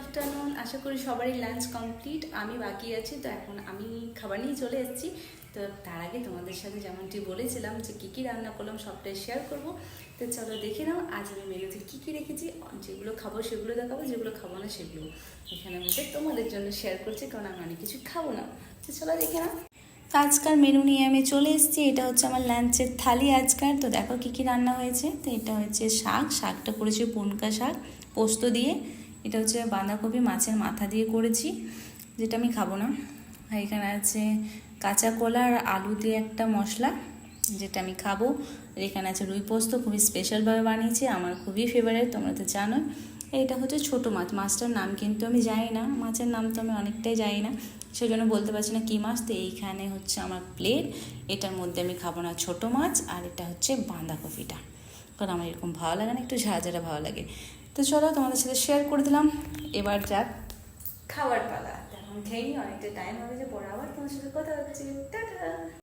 Afternoon. আশা করি সবারই lunch complete, আমি বাকি আছি। তো এখন আমি খাবার নিয়ে চলে এসেছি। তো তার আগে তোমাদের সাথে যেমনটি বলেছিলাম যে কী কী রান্না করলাম সবটাই শেয়ার করব। তো চলো দেখে নাও আজ আমি মেনুতে কী কী রেখেছি। যেগুলো খাবো সেগুলো দেখাবো, যেগুলো খাবো না সেগুলো এখানে মধ্যে তোমাদের জন্য শেয়ার করছি, কারণ আমি অনেক কিছু খাবো না। তো চলো দেখে নাও। তো আজকাল মেনু নিয়ে আমি চলে এসেছি। এটা হচ্ছে আমার লাঞ্চের থালি আজকাল। তো দেখো কী কী রান্না হয়েছে। তো এটা হচ্ছে শাকটা করেছি পুনকা শাক পোস্ত দিয়ে। এটা হচ্ছে বাঁধাকপি মাছের মাথা দিয়ে করেছি, যেটা আমি খাবো না। আর এখানে আছে কাঁচা কলা আর আলু দিয়ে একটা মশলা, যেটা আমি খাবো। আর এখানে আছে রুই পোস্ত, খুবই স্পেশালভাবে বানিয়েছি, আমার খুবই ফেভারিট, তোমরা তো জানো। এইটা হচ্ছে ছোটো মাছ, মাছটার নাম কিন্তু আমি জানি না, মাছের নাম তো আমি অনেকটাই জানি না, সেই জন্য বলতে পারছি না কী মাছ। তো এইখানে হচ্ছে আমার প্লেট, এটার মধ্যে আমি খাবো না ছোটো মাছ, আর এটা হচ্ছে বাঁধাকপিটা, কারণ আমার এরকম ভালো লাগে না, একটু ঝাঁঝাটা ভালো লাগে। তো চলো তোমাদের সাথে শেয়ার করে দিলাম। এবার যাক খাবার পালা, এখন খেয়ে নিই, অনেকটা টাইম হবে যে পরে আবার তোমার সাথে কথা হচ্ছে। টাটা।